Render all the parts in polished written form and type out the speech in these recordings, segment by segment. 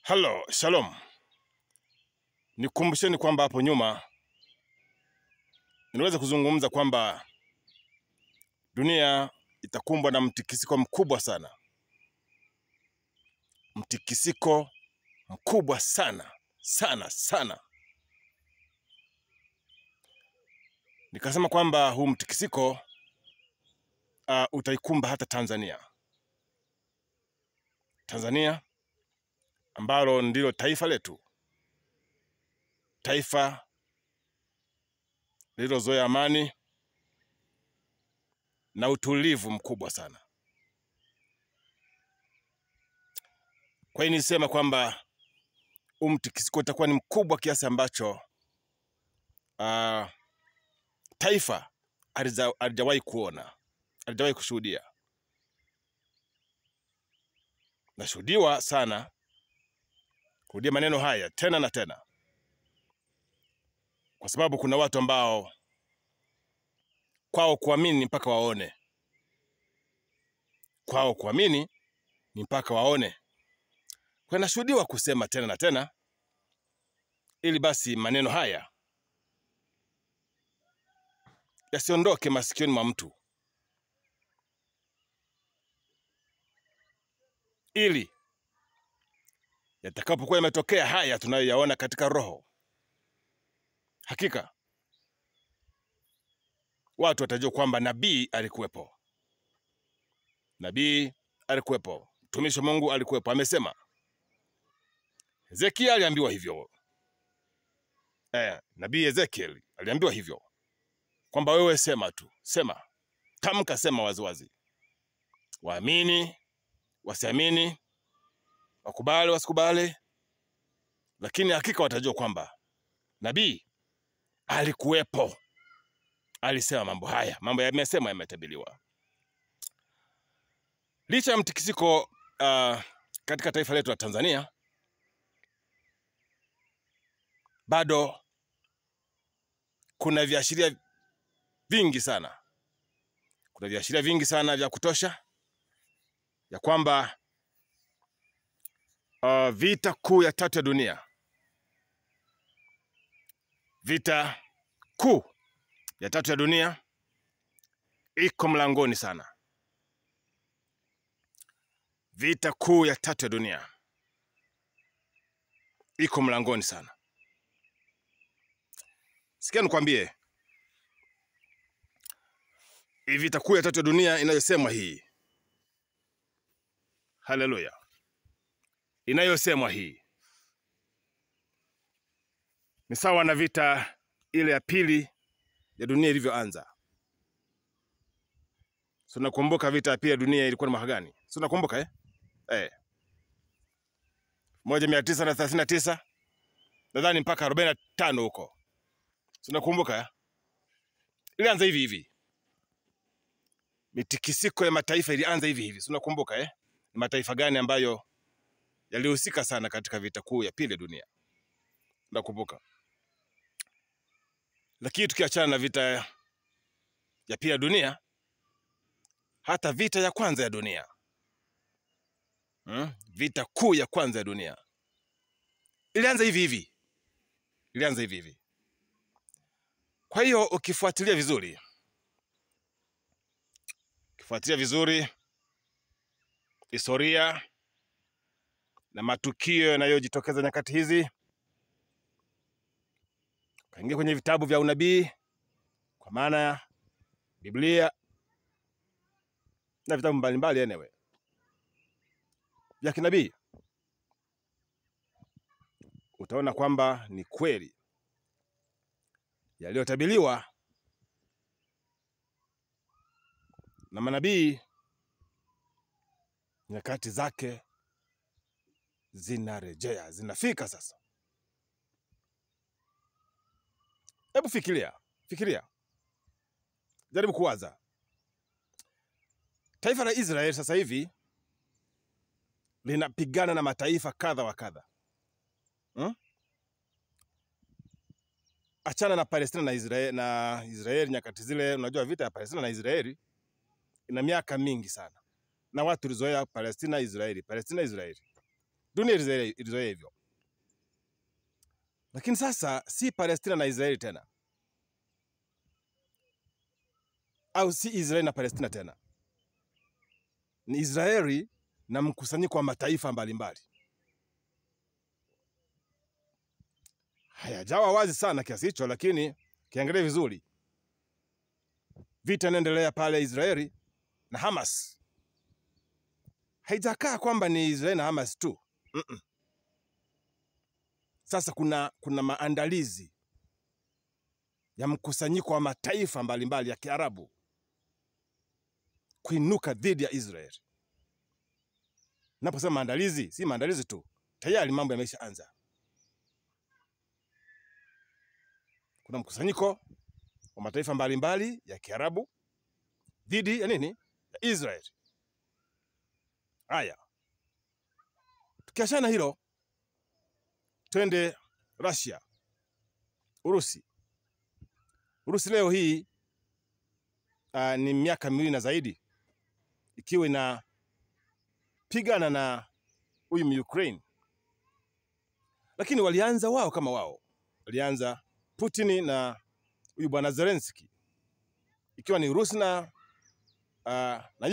Hello, shalom. Nikumbusheni kwamba hapo nyuma ninaweza kuzungumza kwamba dunia itakumbwa na mtikisiko mkubwa sana. Mtikisiko mkubwa sana, sana. Nikasema kwamba huu mtikisiko utaikumba hata Tanzania. Tanzania ambalo ndilo taifa letu. Taifa lililozoea amani na utulivu mkubwa sana. Kwa hiyo nisema kwamba mtikisiko utakuwa ni mkubwa kiasi ambacho taifa halijawahi kuona, halijawahi kushuhudia. Nashuhudiwa sana kurudia maneno haya tena na tena, kwa sababu kuna watu ambao kwao kuamini ni mpaka waone. Kwao kuamini ni mpaka waone. Kwa nashuhudiwa kusema tena na tena, ili basi maneno haya yasiondoke masikioni mwa mtu, ili yatakapokuwa yametokea haya tunayoyaona katika roho, hakika watu watajua kwamba nabii alikuwepo. Nabii alikuwepo, mtumishi wa Mungu alikuwepo, amesema. Ezekiel aliambiwa hivyo. Nabii Ezekiel aliambiwa hivyo, kwamba wewe sema tu, sema, tamka, sema waziwazi. Waamini, wasiamini, wakubali, wasikubali, lakini hakika watajua kwamba nabii alikuwepo. Alisema mambo haya, mambo yamesema, yametabiliwa. Licha ya mtikisiko katika taifa letu la Tanzania, bado kuna viashiria vingi sana. Kuna viashiria vingi sana vya kutosha ya kwamba vita kuu ya tatu ya dunia, vita kuu ya tatu ya dunia iko mlangoni sana. Vita kuu ya tatu ya dunia iko mlangoni sana. Sikia nikwambie, hii vita kuu ya tatu ya dunia inayosemwa hii, haleluya, inayosemwa hii ni sawa na vita ile ya pili ya dunia ilivyoanza. So nakumbuka vita ya pili ya dunia ilikuwa ni mwaka gani? So nakumbuka 1939 nadhani mpaka 45 huko. So nakumbuka ilianza hivi hivi. Mitikisiko ya mataifa ilianza hivi hivi. So nakumbuka ni mataifa gani ambayo yalihusika sana katika vita kuu ya pili ya dunia? Nakumbuka. Lakini tukiachana na vita ya pili ya dunia, hata vita ya kwanza ya dunia, vita kuu ya kwanza ya dunia ilianza hivi hivi. Ilianza hivi hivi. Kwa hiyo ukifuatilia vizuri historia na matukio yanayojitokeza nyakati hizi, kaingia kwenye vitabu vya unabii, kwa maana ya Biblia na vitabu mbalimbali anyway vya kinabii, utaona kwamba ni kweli yaliyotabiriwa na manabii, nyakati zake zinarejea, zinafika sasa. Hebu fikiria. Jaribu kuwaza. Taifa la Israeli sasa hivi linapigana na mataifa kadha wa kadha. Achana na Palestina na Israeli nyakati zile, unajua vita ya Palestina na Israeli ina miaka mingi sana. Na watu tulizoea Palestina Israeli. Dunia ilizoea hivyo. Lakini sasa si Palestina na Israeli tena, au si Israeli na Palestina tena, ni Israeli na mkusanyiko wa mataifa mbalimbali. Hayajawa wazi sana kiasi hicho, lakini kiangalia vizuri, vita inaendelea pale Israeli na Hamas. Haijakaa kwamba ni Israeli na Hamas tu. Sasa kuna maandalizi ya mkusanyiko wa mataifa mbalimbali ya Kiarabu kuinuka dhidi ya Israeli. Naposema maandalizi, si maandalizi tu, tayari mambo yameshaanza. Kuna mkusanyiko wa mataifa mbalimbali ya Kiarabu dhidi ya nini? Ya Israeli. Haya, tukiachana hilo, twende Russia, Urusi. Urusi leo hii ni miaka 2 na zaidi ikiwa inapigana na huyu Ukraine. Lakini walianza wao kama wao. Walianza Putin na huyu bwana Zelensky, ikiwa ni Urusi na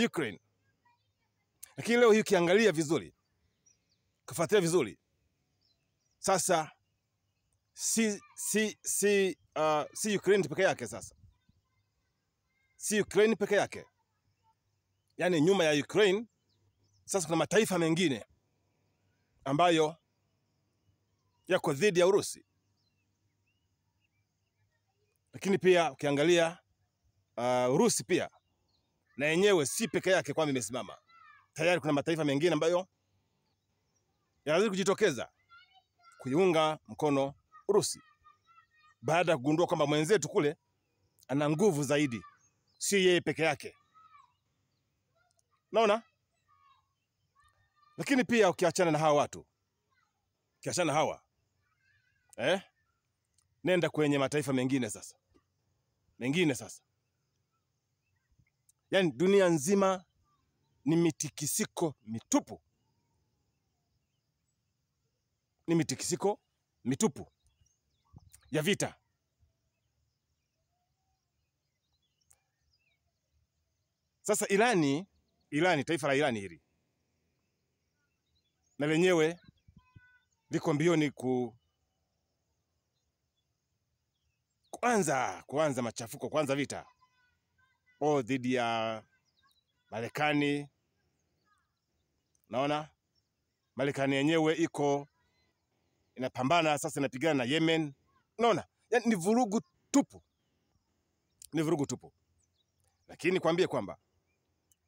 Ukraine. Lakini leo hii ukiangalia vizuri, kufuatilia vizuri, sasa si Ukraine peke yake sasa. Si Ukraine peke yake. Yaani nyuma ya Ukraine sasa kuna mataifa mengine ambayo yako dhidi ya Urusi. Lakini pia ukiangalia Urusi pia na yenyewe si peke yake kwamba imesimama. Tayari kuna mataifa mengine ambayo yanazidi kujitokeza kuiunga mkono Urusi, baada ya kugundua kwamba mwenzetu kule ana nguvu zaidi, si yeye peke yake. Naona? Lakini pia ukiachana na hawa watu, ukiachana hawa, nenda kwenye mataifa mengine sasa. Yaani dunia nzima ni mitikisiko mitupu. Ni mitikisiko mitupu ya vita. Sasa Irani, taifa la Irani hili, na lenyewe liko mbioni kuanza machafuko, kuanza vita dhidi ya Marekani. Naona Marekani yenyewe inapambana sasa, inapigana na Yemen. Naona yaani ni vurugu tupu. Lakini nikwambie kwamba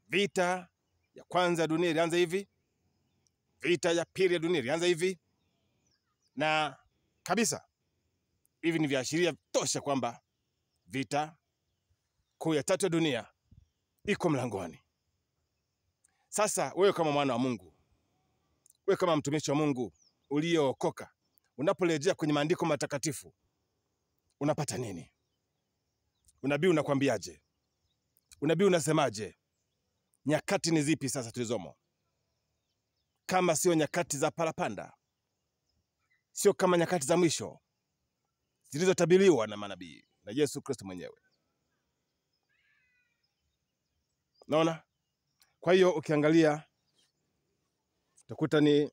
vita ya kwanza dunia ilianza hivi, vita ya pili ya dunia ilianza hivi, na kabisa hivi ni viashiria tosha kwamba vita kuu ya 3 ya dunia iko mlangoni. Sasa wewe kama mwana wa Mungu, wewe kama mtumishi wa Mungu uliyookoka, unaporejea kwenye maandiko matakatifu, unapata nini? Unabii unakwambiaje? Unabii unasemaje? Nyakati ni zipi sasa tulizomo? Kama sio nyakati za parapanda, sio kama nyakati za mwisho zilizotabiriwa na manabii na Yesu Kristo mwenyewe. Naona? Kwa hiyo ukiangalia utakuta ni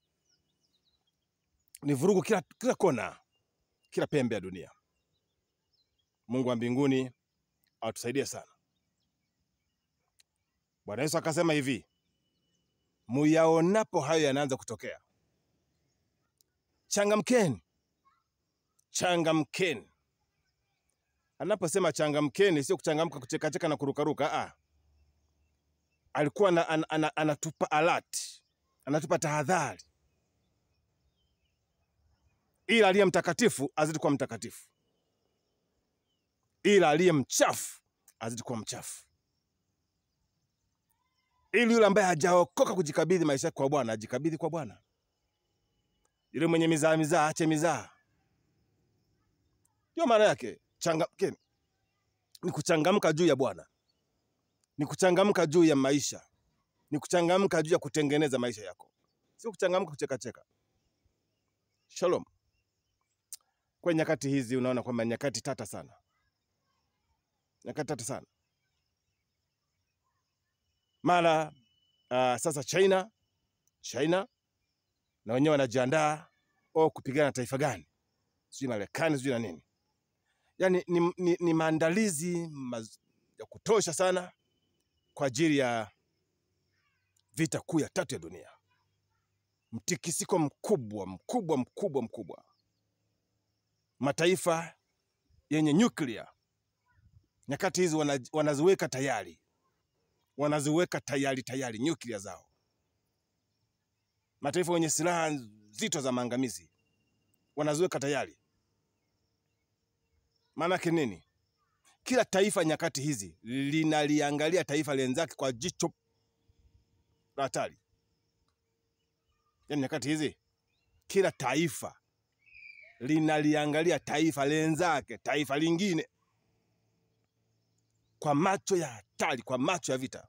vurugu kila kona, kila pembe ya dunia. Mungu wa mbinguni atusaidie sana. Bwana Yesu akasema hivi, muyaonapo hayo yanaanza kutokea, changamkeni. Anaposema changamkeni, sio kuchangamka kucheka na kurukaruka. Alikuwa anatupa alert, anatupa tahadhari, ila aliye mtakatifu azidi kuwa mtakatifu, ila aliye mchafu azidi kuwa mchafu, ili yule ambaye hajaokoka kujikabidhi maisha kwa Bwana ajikabidhi kwa Bwana. Yule mwenye mizaa aache mizaa. Ndio maana yake changamkeni. Ni kuchangamka juu ya Bwana, ni kuchangamka juu ya maisha, ni kuchangamka juu ya kutengeneza maisha yako, sio kuchangamka kucheka cheka. Shalom. Kwa nyakati hizi unaona kwamba nyakati tata sana. Nyakati tata sana. Mara sasa China na wenyewe wanajiandaa kupigana na taifa gani? Sijui Marekani, sijui na nini. Yaani ni maandalizi ya kutosha sana kwa ajili ya vita kuu ya 3 ya dunia. Mtikisiko mkubwa. Mataifa yenye nyuklia nyakati hizi wanaziweka tayari. Wanaziweka tayari nyuklia zao. Mataifa yenye silaha nzito za maangamizi wanaziweka tayari. Maana yake nini? Kila taifa nyakati hizi linaliangalia taifa lenzake kwa jicho la hatari. Yaani nyakati hizi kila taifa linaliangalia taifa lenzake, taifa lingine kwa macho ya hatari, kwa macho ya vita.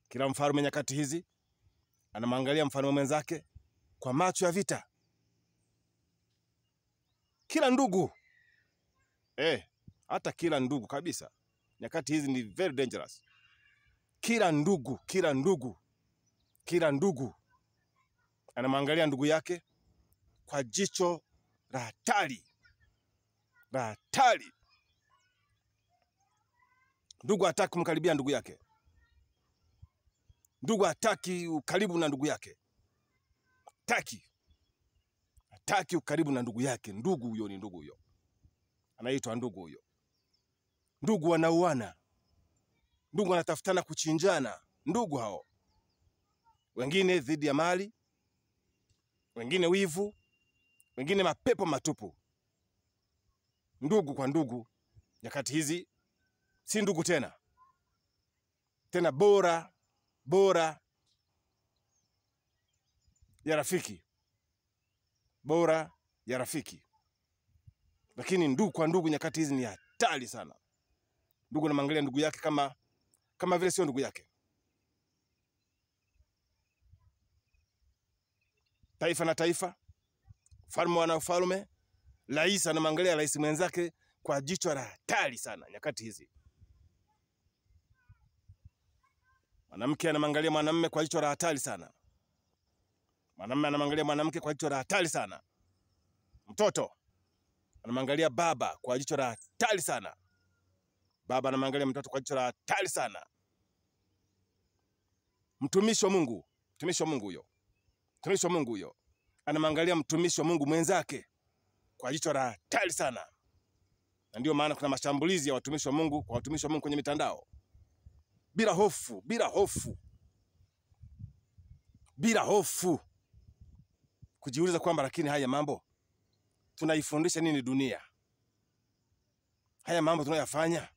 Kila mfalme nyakati hizi anamwangalia mfalme mwenzake kwa macho ya vita. Kila ndugu hata kila ndugu kabisa nyakati hizi ni very dangerous. Kila ndugu anamwangalia ndugu yake kwa jicho la hatari. Ndugu hataki kumkaribia ndugu yake. Ndugu hataki ukaribu na ndugu yake. Hataki ukaribu na ndugu yake. Ndugu huyo ni ndugu huyo. Anaitwa ndugu huyo. Ndugu wanauana. Ndugu wanatafutana kuchinjana. Ndugu hao. Wengine dhidi ya mali. Wengine wivu. Wengine mapepo matupu. Ndugu kwa ndugu nyakati hizi si ndugu tena. Tena bora ya rafiki. Bora ya rafiki. Lakini ndugu kwa ndugu nyakati hizi ni hatari sana. Ndugu anamwangalia ndugu yake kama vile sio ndugu yake. Taifa na taifa, ufalme na ufalme, rais anamwangalia rais mwenzake kwa jicho la hatari sana nyakati hizi. Mwanamke anamwangalia mwanamume kwa jicho la hatari sana. Mwanamume anamwangalia mwanamke kwa jicho la hatari sana. Mtoto anamwangalia baba kwa jicho la hatari sana. Baba anamwangalia mtoto kwa jicho la hatari sana. Mtumishi wa Mungu huyo anamwangalia mtumishi wa Mungu mwenzake kwa jicho la hatari sana. Na ndio maana kuna mashambulizi ya watumishi wa Mungu kwa watumishi wa Mungu kwenye mitandao. Bila hofu. Kujiuliza kwamba lakini haya mambo tunaifundisha nini dunia? Haya mambo tunayofanya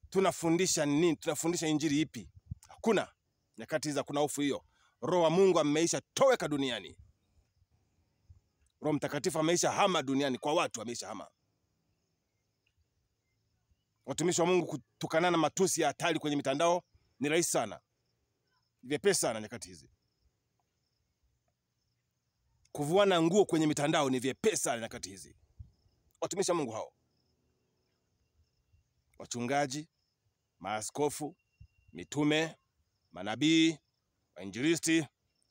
tunafundisha nini? Tunafundisha injili ipi? Hakuna. Nyakati hizi kuna hofu hiyo. Roho wa Mungu ameisha toweka duniani. Roho Mtakatifu ameisha hama duniani, kwa watu ameisha hama. Watumishi wa Mungu kutukanana matusi ya hatari kwenye mitandao ni rahisi sana. Vyepesi sana nyakati hizi. Kuvuana nguo kwenye mitandao ni vyepesi sana nyakati hizi. Watumishi wa Mungu hao, wachungaji, maaskofu, mitume, manabii, wainjilisti,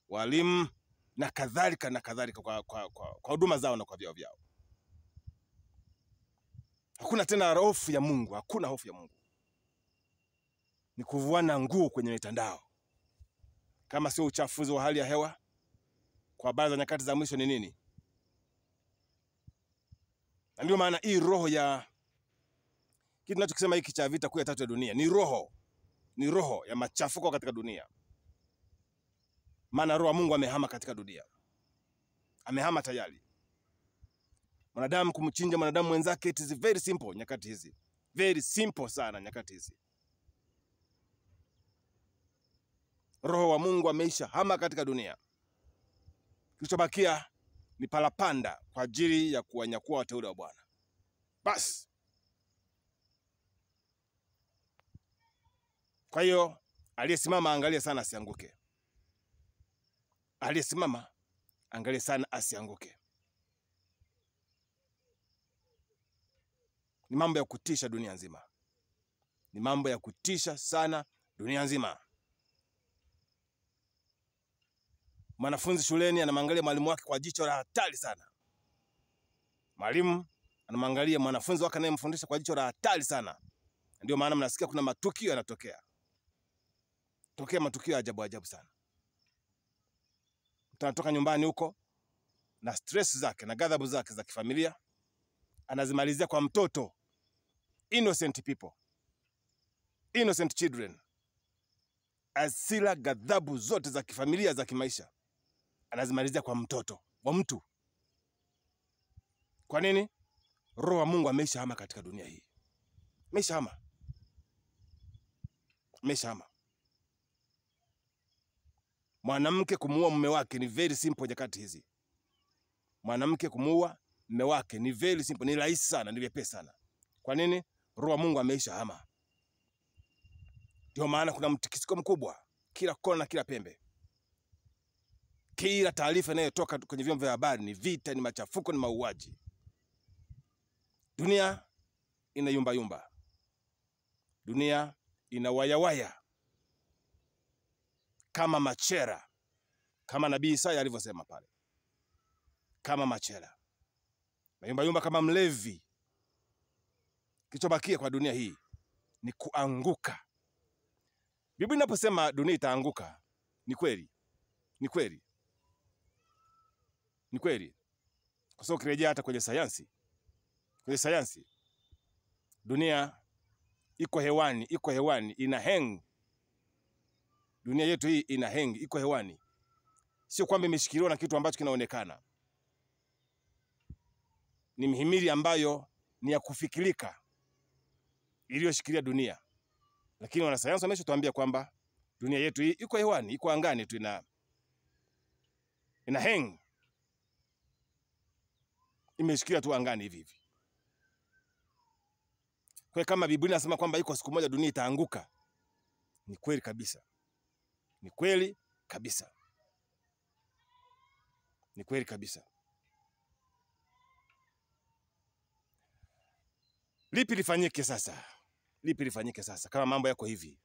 walimu na kadhalika kwa huduma zao na kwa vyao vyao. Hakuna tena hofu ya Mungu, hakuna hofu ya Mungu. Ni kuvuana nguo kwenye mitandao. Kama sio uchafuzi wa hali ya hewa, kwa habari za nyakati za mwisho ni nini? Na ndio maana hii roho ya kitu tunachokisema hiki cha vita kuu ya 3 ya dunia ni roho ya machafuko katika dunia. Maana roho wa Mungu amehama katika dunia. Amehama tayari. Mwanadamu kumchinja mwanadamu mwenzake, it is very simple nyakati hizi. Very simple sana nyakati hizi. Roho wa Mungu ameisha hama katika dunia. Kilichobakia ni palapanda kwa ajili ya kuwanyakua wateule wa Bwana. Bas. Kwa hiyo aliyesimama angalia sana asianguke. aliyesimama angalie sana asianguke. Ni mambo ya kutisha dunia nzima. Ni mambo ya kutisha sana dunia nzima. Mwanafunzi shuleni anamwangalia mwalimu wake kwa jicho la hatari sana. Mwalimu anamwangalia mwanafunzi wake anayemfundisha kwa jicho la hatari sana. Ndio maana mnasikia kuna matukio yanatokea. Tokea matukio ajabu ajabu sana. Mtu anatoka nyumbani huko na stress zake na ghadhabu zake za kifamilia anazimalizia kwa mtoto. Innocent people. Innocent children. Asila ghadhabu zote za kifamilia za kimaisha anazimalizia kwa mtoto wa mtu. Kwa nini? Roho wa Mungu ameshahama katika dunia hii. Ameshahama. Ameshahama. Mwanamke kumuua mume wake ni very simple nyakati hizi. Mwanamke kumuua mume wake ni very simple, ni rahisi sana, ni vyepesi sana. Kwa nini? Roho wa Mungu ameshahama. Ndio maana kuna mtikisiko mkubwa kila kona, kila pembe. Kila taarifa inayotoka kwenye vyombo vya habari ni vita, ni machafuko, ni mauaji. Dunia ina yumba yumba. Dunia ina wayawaya kama machera, kama Nabii Isaya alivyosema pale, kama machera na yumba yumba kama mlevi. Kichobakia kwa dunia hii ni kuanguka. Biblia inaposema dunia itaanguka, ni kweli. Ni kweli. Ni kweli. Kwa sababu kirejea hata kwenye sayansi. Kwenye sayansi, dunia iko hewani, ina hang. Dunia yetu hii ina hang, iko hewani. Sio kwamba imeshikiliwa na kitu ambacho kinaonekana. Ni mhimili ambayo ni ya kufikirika iliyoshikilia dunia. Lakini wanasayansi wameshotuambia kwamba dunia yetu hii iko hewani, iko angani tu, ina hang. Imeshikilia tu angani hivi hivi. Kwa kama Biblia inasema kwamba iko siku moja dunia itaanguka, ni kweli kabisa. Ni kweli kabisa. Ni kweli kabisa. Lipi lifanyike sasa? Lipi lifanyike sasa kama mambo yako hivi?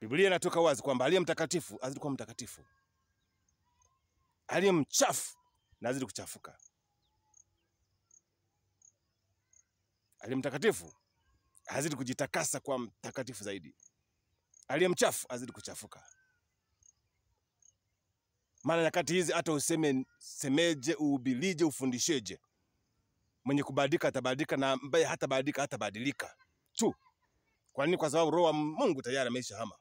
Biblia inatoka wazi kwamba aliye mtakatifu azidi kuwa mtakatifu. Aliye mchafu na azidi kuchafuka. Aliye mtakatifu azidi kujitakasa kwa mtakatifu zaidi. Aliye mchafu azidi kuchafuka. Maana nyakati hizi hata useme semeje, ubilije, ufundisheje, mwenye kubadilika atabadilika na ambaye hatabadilika hatabadilika tu. Kwa nini? Kwa sababu Roho wa Mungu tayari ameshahama.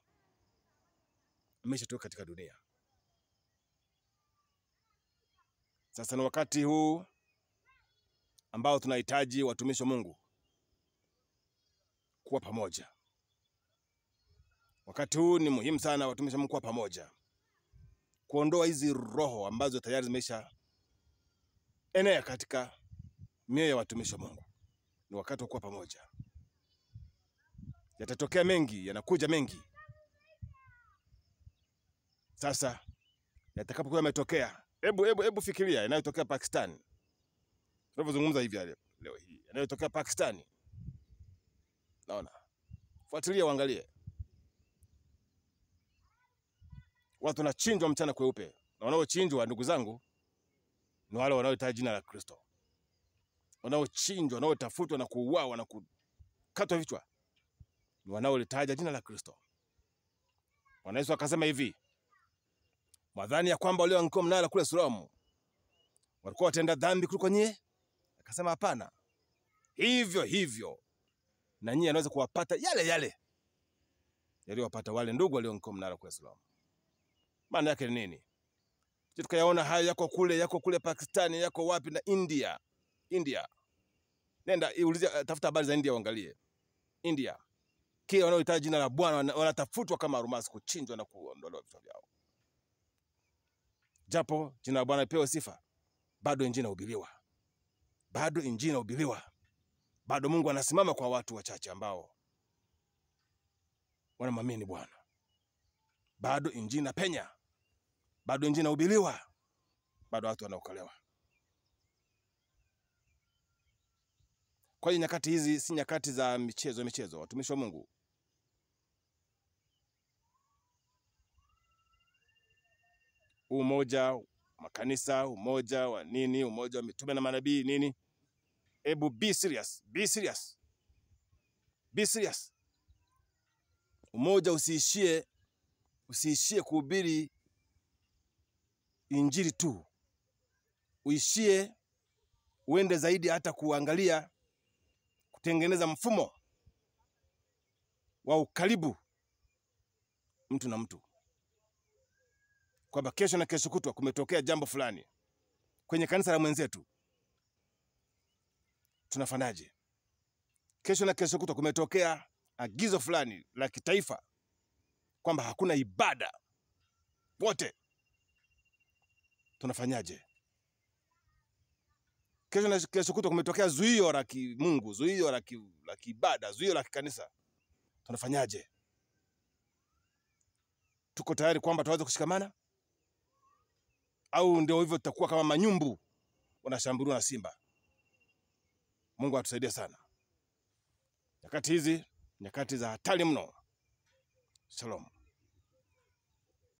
Ameshatoka katika dunia. Sasa ni wakati huu ambao tunahitaji watumishi wa Mungu kuwa pamoja. Wakati huu ni muhimu sana watumishi wa Mungu kuwa pamoja. Kuondoa hizi roho ambazo tayari zimesha enea katika mioyo ya watumishi wa Mungu. Ni wakati wa kuwa pamoja. Yatatokea mengi, yanakuja mengi. Sasa yatakapokuwa yametokea, hebu fikiria yanayotokea Pakistan. Tunapozungumza hivi leo hii, yanayotokea Pakistan. Naona. Fuatilia uangalie. Watu wanachinjwa mchana kweupe. Na wanaochinjwa, ndugu zangu, ni wale wanaohitaji jina la Kristo. Wanaochinjwa, wanaotafutwa na kuuawa na kukatwa vichwa, ni wanaolitaja jina la Kristo. Bwana Yesu akasema hivi, mwadhani ya kwamba wale waliokuwa mnara kule Sodoma walikuwa watenda dhambi kuliko nyie? Akasema hapana. Hivyo hivyo na nyie anaweza kuwapata yale yale yaliyowapata wale ndugu waliokuwa mnara kule Sodoma. Maana yake ni nini? Tukayaona haya yako kule Pakistani, yako wapi na India. Nenda iulize, tafuta habari za India uangalie. India. Kile wanaohitaji jina la Bwana wanatafutwa kama almasi, kuchinjwa na kuondolewa vichwa vyao. Japo jina la Bwana lipewe sifa, bado injili inahubiriwa. Bado Mungu anasimama kwa watu wachache ambao wanamwamini Bwana. Bado injili inapenya. bado injili inahubiriwa, bado watu wanaokolewa. Kwa hiyo nyakati hizi si nyakati za michezo, watumishi wa Mungu. Umoja makanisa, umoja wa nini, umoja wa mitume na manabii nini. Ebu be serious, be serious, be serious. Umoja usiishie kuhubiri injili tu, uishie uende zaidi, hata kuangalia kutengeneza mfumo wa ukaribu mtu na mtu, kwamba kesho na kesho kutwa kumetokea jambo fulani kwenye kanisa la mwenzetu, tunafanyaje? Kesho na kesho kutwa kumetokea agizo fulani la kitaifa kwamba hakuna ibada wote, tunafanyaje? Kesho na kesho kutwa kumetokea zuio la kimungu, zuio la kiibada, zuio la kikanisa, tunafanyaje? Tuko tayari kwamba tuweze kushikamana, au ndio hivyo tutakuwa kama manyumbu wanashambuliwa na simba? Mungu atusaidie sana. Nyakati hizi nyakati za hatari mno. Shalom.